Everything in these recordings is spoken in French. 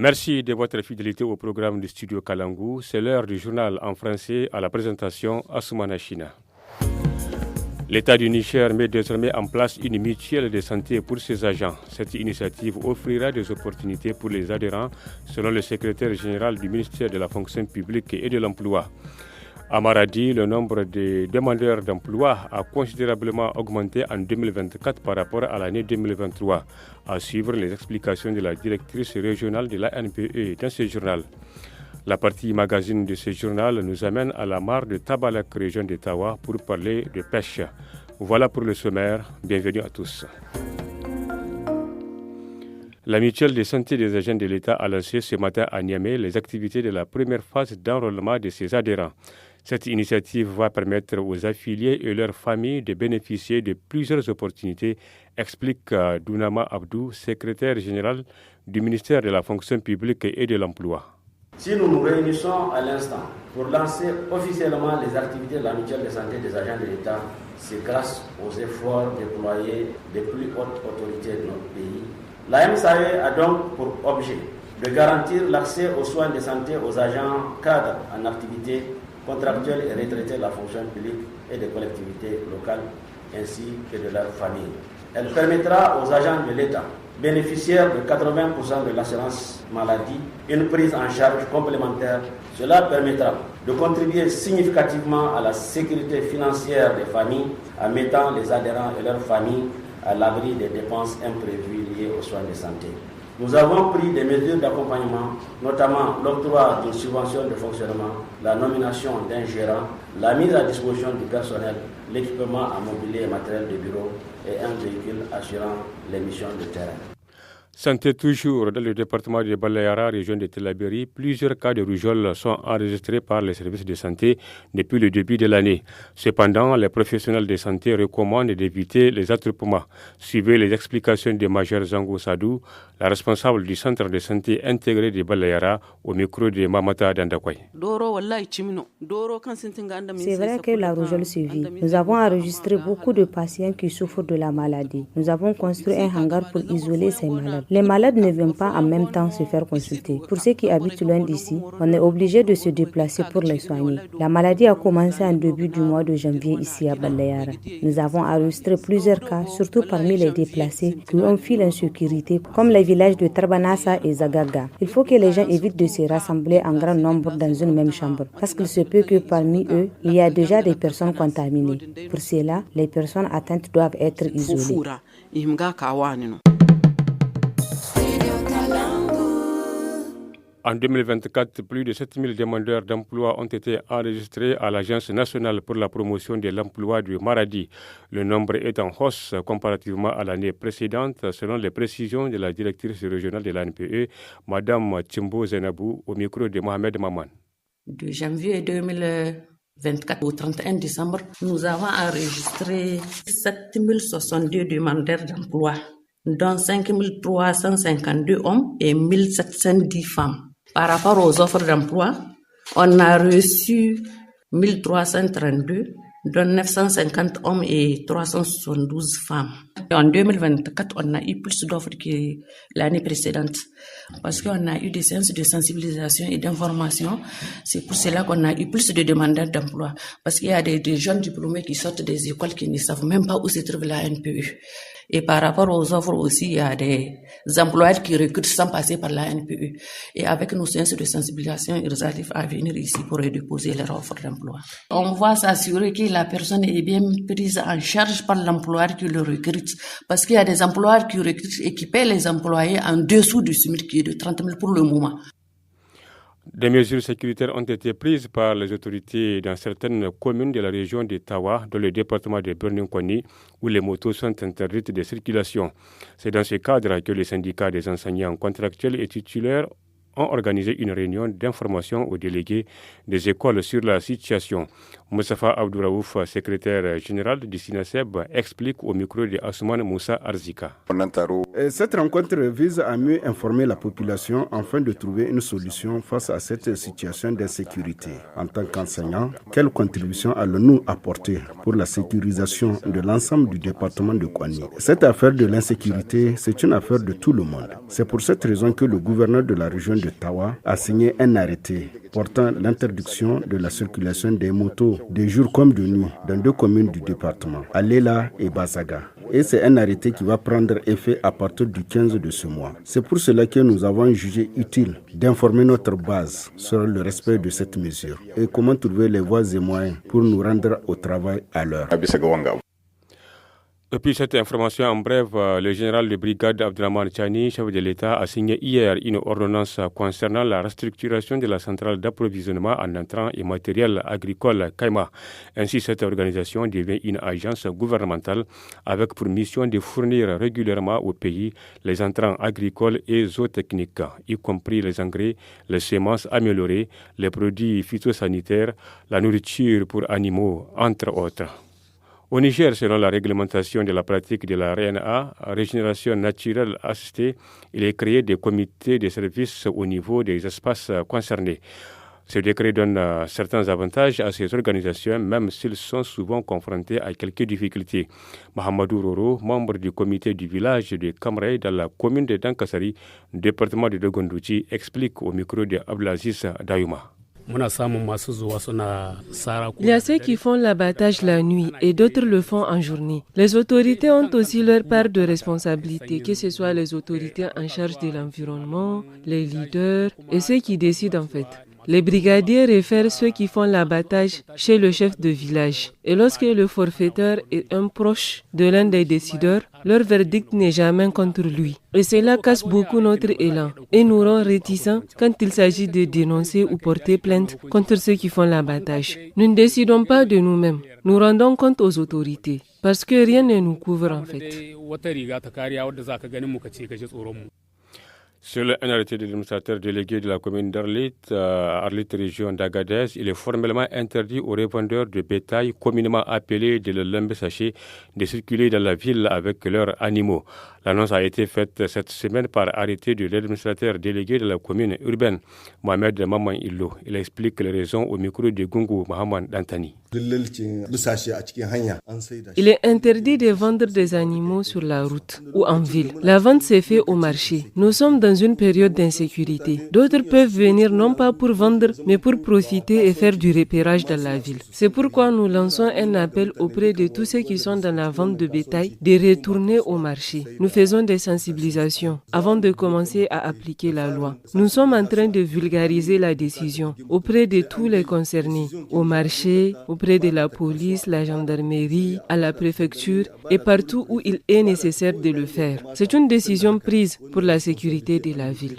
Merci de votre fidélité au programme du studio Kalangou. C'est l'heure du journal en français à la présentation Assoumana China. L'État du Niger met désormais en place une mutuelle de santé pour ses agents. Cette initiative offrira des opportunités pour les adhérents, selon le secrétaire général du ministère de la fonction publique et de l'emploi. À Maradi, le nombre de demandeurs d'emploi a considérablement augmenté en 2024 par rapport à l'année 2023. À suivre les explications de la directrice régionale de l'ANPE dans ce journal. La partie magazine de ce journal nous amène à la mare de Tabalak, région de Tawa, pour parler de pêche. Voilà pour le sommaire. Bienvenue à tous. La mutuelle de santé des agents de l'État a lancé ce matin à Niamey les activités de la première phase d'enrôlement de ses adhérents. Cette initiative va permettre aux affiliés et leurs familles de bénéficier de plusieurs opportunités, explique Dounama Abdou, secrétaire général du ministère de la fonction publique et de l'emploi. Si nous nous réunissons à l'instant pour lancer officiellement les activités de la mutuelle de santé des agents de l'État, c'est grâce aux efforts déployés des plus hautes autorités de notre pays. La MSAE a donc pour objet de garantir l'accès aux soins de santé aux agents cadres en activité contractuels et retraités de la fonction publique et des collectivités locales ainsi que de leurs familles. Elle permettra aux agents de l'État bénéficiaires de 80% de l'assurance maladie une prise en charge complémentaire. Cela permettra de contribuer significativement à la sécurité financière des familles en mettant les adhérents et leurs familles à l'abri des dépenses imprévues liées aux soins de santé. Nous avons pris des mesures d'accompagnement, notamment l'octroi d'une subvention de fonctionnement, la nomination d'un gérant, la mise à disposition du personnel, l'équipement en mobilier et matériel de bureau et un véhicule assurant les missions de terrain. Santé toujours, dans le département de Balayara, région de Tillabéri, plusieurs cas de rougeole sont enregistrés par les services de santé depuis le début de l'année. Cependant, les professionnels de santé recommandent d'éviter les attroupements. Suivez les explications de Major Zango Sadou, la responsable du centre de santé intégré de Balayara, au micro de Mamata Dandakway. C'est vrai que la rougeole sévit. Nous avons enregistré beaucoup de patients qui souffrent de la maladie. Nous avons construit un hangar pour isoler ces malades. Les malades ne viennent pas en même temps se faire consulter. Pour ceux qui habitent loin d'ici, on est obligé de se déplacer pour les soigner. La maladie a commencé en début du mois de janvier ici à Balayara. Nous avons enregistré plusieurs cas, surtout parmi les déplacés qui ont fui l'insécurité, comme les villages de Tarbanassa et Zagaga. Il faut que les gens évitent de se rassembler en grand nombre dans une même chambre, parce qu'il se peut que parmi eux, il y a déjà des personnes contaminées. Pour cela, les personnes atteintes doivent être isolées. En 2024, plus de 7000 demandeurs d'emploi ont été enregistrés à l'Agence nationale pour la promotion de l'emploi du Maradi. Le nombre est en hausse comparativement à l'année précédente, selon les précisions de la directrice régionale de l'ANPE, Mme Tchimbo Zenabou, au micro de Mohamed Maman. De janvier 2024 au 31 décembre, nous avons enregistré 7062 demandeurs d'emploi, dont 5352 hommes et 1710 femmes. Par rapport aux offres d'emploi, on a reçu 1332, dont 950 hommes et 372 femmes. En 2024, on a eu plus d'offres que l'année précédente parce qu'on a eu des séances de sensibilisation et d'information. C'est pour cela qu'on a eu plus de demandeurs d'emploi parce qu'il y a des jeunes diplômés qui sortent des écoles qui ne savent même pas où se trouve la NPE. Et par rapport aux offres aussi, il y a des employeurs qui recrutent sans passer par la NPE. Et avec nos séances de sensibilisation, ils arrivent à venir ici pour déposer leur offre d'emploi. On va s'assurer que la personne est bien prise en charge par l'employeur qui le recrute. Parce qu'il y a des employeurs qui recrutent et qui paient les employés en dessous du SMIC qui est de 30 000 pour le moment. Des mesures sécuritaires ont été prises par les autorités dans certaines communes de la région de Tawa, dans le département de Bernin-Koni, où les motos sont interdites de circulation. C'est dans ce cadre que les syndicats des enseignants contractuels et titulaires ont organisé une réunion d'information aux délégués des écoles sur la situation. Moustapha Abdouraouf, secrétaire général du SINASEB, explique au micro de Asuman Moussa Arzika. Cette rencontre vise à mieux informer la population afin de trouver une solution face à cette situation d'insécurité. En tant qu'enseignants, quelle contribution allons-nous apporter pour la sécurisation de l'ensemble du département de Kouani? Cette affaire de l'insécurité, c'est une affaire de tout le monde. C'est pour cette raison que le gouverneur de la région de Tawa a signé un arrêté portant l'interdiction de la circulation des motos de jour comme de nuit dans 2 communes du département, Alela et Bazaga. Et c'est un arrêté qui va prendre effet à partir du 15 de ce mois. C'est pour cela que nous avons jugé utile d'informer notre base sur le respect de cette mesure et comment trouver les voies et moyens pour nous rendre au travail à l'heure. Et puis cette information en bref, le général de brigade Abdraman Chani, chef de l'État, a signé hier une ordonnance concernant la restructuration de la centrale d'approvisionnement en intrants et matériel agricole Kaima. Ainsi, cette organisation devient une agence gouvernementale avec pour mission de fournir régulièrement au pays les intrants agricoles et zootechniques, y compris les engrais, les semences améliorées, les produits phytosanitaires, la nourriture pour animaux, entre autres. Au Niger, selon la réglementation de la pratique de la RNA, régénération naturelle assistée, il est créé des comités de services au niveau des espaces concernés. Ce décret donne certains avantages à ces organisations, même s'ils sont souvent confrontés à quelques difficultés. Mahamadou Roro, membre du comité du village de Kamrey dans la commune de Dankasari, département de Dogondouchi, explique au micro de Abdelaziz Dayouma. Il y a ceux qui font l'abattage la nuit et d'autres le font en journée. Les autorités ont aussi leur part de responsabilité, que ce soit les autorités en charge de l'environnement, les leaders et ceux qui décident en fait. Les brigadiers réfèrent ceux qui font l'abattage chez le chef de village. Et lorsque le forfaiteur est un proche de l'un des décideurs, leur verdict n'est jamais contre lui. Et cela casse beaucoup notre élan et nous rend réticents quand il s'agit de dénoncer ou porter plainte contre ceux qui font l'abattage. Nous ne décidons pas de nous-mêmes, nous rendons compte aux autorités parce que rien ne nous couvre en fait. Selon un arrêté de l'administrateur délégué de la commune d'Arlit, Arlit région d'Agadez, il est formellement interdit aux revendeurs de bétail communément appelés de l'Embe Saché de circuler dans la ville avec leurs animaux. L'annonce a été faite cette semaine par arrêté de l'administrateur délégué de la commune urbaine, Mohamed Maman Illo. Il explique les raisons au micro de Gungu Mahaman Dantani. Il est interdit de vendre des animaux sur la route ou en ville. La vente s'est faite au marché. Nous sommes dans une période d'insécurité. D'autres peuvent venir non pas pour vendre, mais pour profiter et faire du repérage dans la ville. C'est pourquoi nous lançons un appel auprès de tous ceux qui sont dans la vente de bétail de retourner au marché. Nous faisons des sensibilisations avant de commencer à appliquer la loi. Nous sommes en train de vulgariser la décision auprès de tous les concernés, au marché, auprès de la police, la gendarmerie, à la préfecture et partout où il est nécessaire de le faire. C'est une décision prise pour la sécurité de la ville.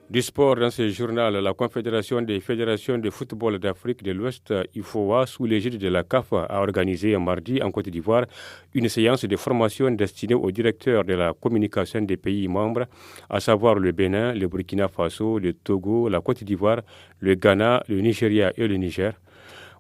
Du sport dans ce journal, la Confédération des fédérations de football d'Afrique de l'Ouest, IFOA, sous l'égide de la CAF, a organisé mardi en Côte d'Ivoire une séance de formation destinée aux directeurs de la communication des pays membres, à savoir le Bénin, le Burkina Faso, le Togo, la Côte d'Ivoire, le Ghana, le Nigeria et le Niger.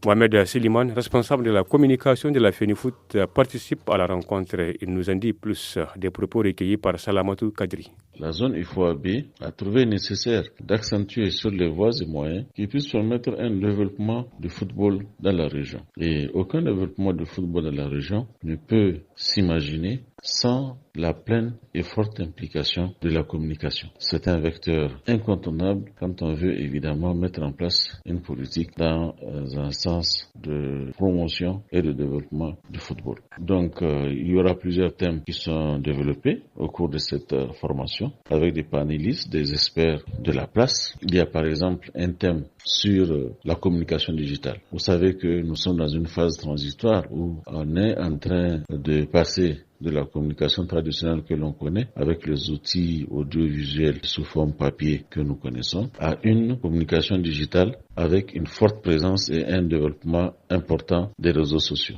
Mohamed Siliman, responsable de la communication de la FENIFOOT, participe à la rencontre. Il nous en dit plus, des propos recueillis par Salamatou Kadri. La zone IFOA-B a trouvé nécessaire d'accentuer sur les voies et moyens qui puissent permettre un développement du football dans la région. Et aucun développement du football dans la région ne peut s'imaginer sans la pleine et forte implication de la communication. C'est un vecteur incontournable quand on veut évidemment mettre en place une politique dans un sens de promotion et de développement du football. Donc il y aura plusieurs thèmes qui sont développés au cours de cette formation avec des panélistes, des experts de la place. Il y a par exemple un thème sur la communication digitale. Vous savez que nous sommes dans une phase transitoire où on est en train de passer de la communication traditionnelle que l'on connaît avec les outils audiovisuels sous forme papier que nous connaissons à une communication digitale avec une forte présence et un développement important des réseaux sociaux.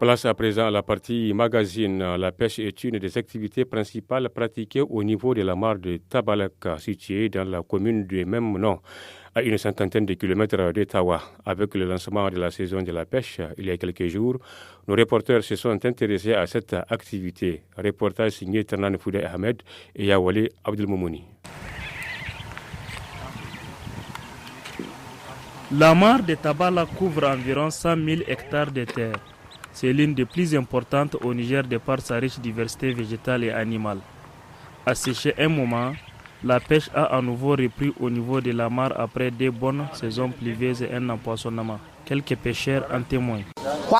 Place à présent à la partie magazine. La pêche est une des activités principales pratiquées au niveau de la mare de Tabalaka, située dans la commune du même nom, à une cinquantaine de kilomètres d'Ottawa. Avec le lancement de la saison de la pêche il y a quelques jours, nos reporters se sont intéressés à cette activité. Reportage signé Ternan Foudé Ahmed et Yawale Abdelmoumouni. La mare de Tabala couvre environ 100 000 hectares de terre. C'est l'une des plus importantes au Niger de par sa riche diversité végétale et animale. Asséché un moment, la pêche a à nouveau repris au niveau de la mare après 2 bonnes saisons pluvieuses et un empoisonnement. Quelques pêcheurs en témoignent.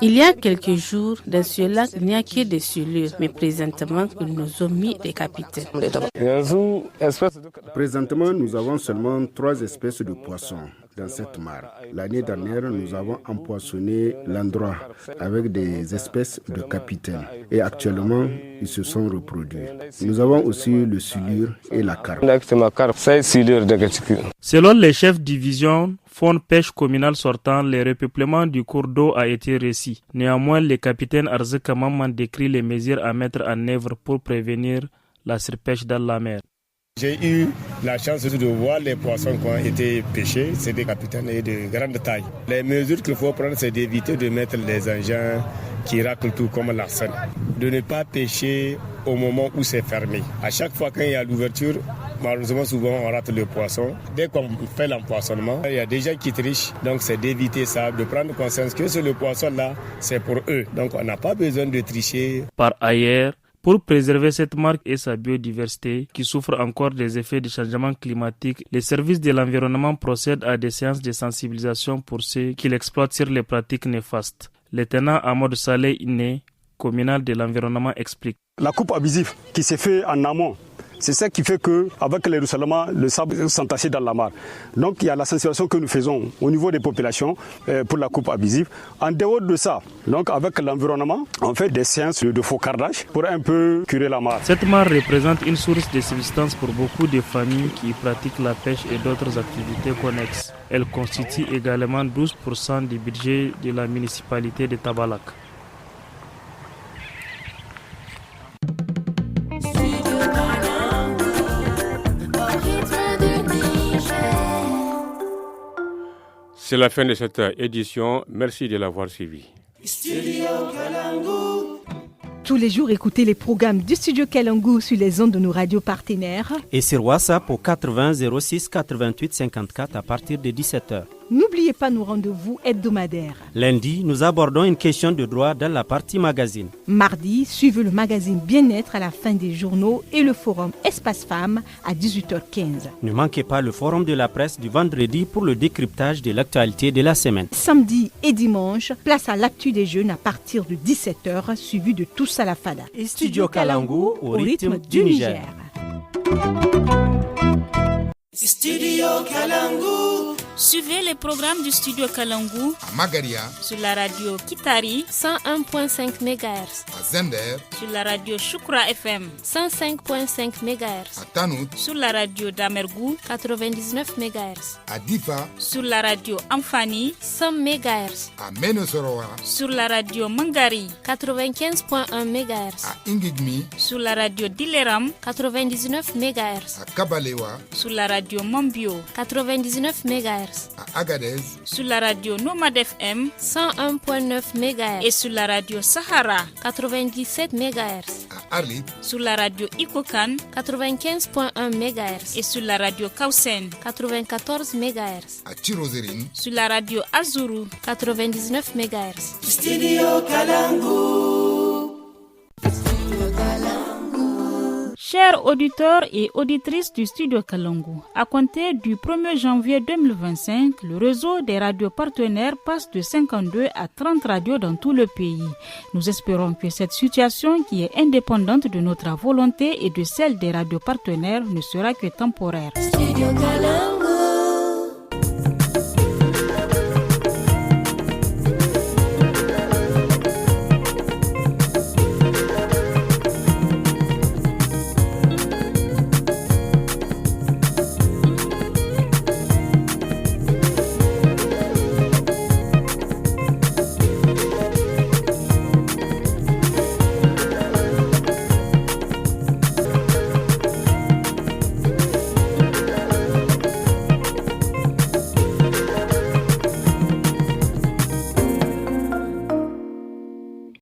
Il y a quelques jours, dans ce lac, il n'y a que des cielures, mais présentement, ils nous ont mis des capitaines. Présentement, nous avons seulement 3 espèces de poissons dans cette mare. L'année dernière, nous avons empoisonné l'endroit avec des espèces de capitaines. Et actuellement, ils se sont reproduits. Nous avons aussi le silure et la carpe. Selon les chefs de division Fonds pêche communal sortant, le repeuplement du cours d'eau a été réussi. Néanmoins, le capitaine Arzeka Maman décrit les mesures à mettre en œuvre pour prévenir la surpêche dans la mer. J'ai eu la chance de voir les poissons qui ont été pêchés. C'est des capitaines et de grande taille. Les mesures qu'il faut prendre, c'est d'éviter de mettre les engins qui raclent tout comme l'arsène. De ne pas pêcher au moment où c'est fermé. À chaque fois qu'il y a l'ouverture, malheureusement souvent on rate le poisson. Dès qu'on fait l'empoisonnement, il y a des gens qui trichent. Donc c'est d'éviter ça, de prendre conscience que le poisson là, c'est pour eux. Donc on n'a pas besoin de tricher. Par ailleurs, pour préserver cette marque et sa biodiversité, qui souffre encore des effets du changement climatique, les services de l'environnement procèdent à des séances de sensibilisation pour ceux qui l'exploitent sur les pratiques néfastes. Le tenant Amadou Saleh Iné, communal de l'environnement, explique. La coupe abusive qui s'est faite en amont, c'est ça qui fait qu'avec le ruissellement, le sable s'entasse dans la mare. Donc il y a la sensibilisation que nous faisons au niveau des populations pour la coupe abusive. En dehors de ça, donc avec l'environnement, on fait des séances de faucardage pour un peu curer la mare. Cette mare représente une source de subsistance pour beaucoup de familles qui pratiquent la pêche et d'autres activités connexes. Elle constitue également 12% du budget de la municipalité de Tabalak. C'est la fin de cette édition. Merci de l'avoir suivi. Tous les jours, écoutez les programmes du Studio Kalangu sur les ondes de nos radios partenaires. Et sur WhatsApp au 80 06 88 54 à partir de 17h. N'oubliez pas nos rendez-vous hebdomadaires. Lundi, nous abordons une question de droit dans la partie magazine. Mardi, suivez le magazine Bien-être à la fin des journaux et le forum Espace Femmes à 18h15. Ne manquez pas le forum de la presse du vendredi pour le décryptage de l'actualité de la semaine. Samedi et dimanche, place à l'actu des jeunes à partir de 17h, suivi de Tous à la Fada. Et Studio Kalangu au rythme du Niger. Studio Kalangu. Suivez les programmes du Studio Kalangu à Magaria sur la radio Kitari 101.5 MHz, à Zender sur la radio Shukra FM 105.5 MHz, à Tanout sur la radio Damergou 99 MHz, à Difa sur la radio Amfani 100 MHz, à Menosoroa sur la radio Mangari 95.1 MHz, à Ingigmi sur la radio Dileram 99 MHz, à Kabalewa sur la radio Mambio 99 MHz, à Agadez sur la radio Nomad FM 101.9 MHz et sur la radio Sahara 97 MHz, à Arlit sur la radio Ikokan 95.1 MHz et sur la radio Kausen 94 MHz, à Chirozérine sur la radio Azuru 99 MHz. Studio Kalangu. Chers auditeurs et auditrices du Studio Kalangu, à compter du 1er janvier 2025, le réseau des radios partenaires passe de 52 à 30 radios dans tout le pays. Nous espérons que cette situation, qui est indépendante de notre volonté et de celle des radios partenaires, ne sera que temporaire. Studio Kalangu.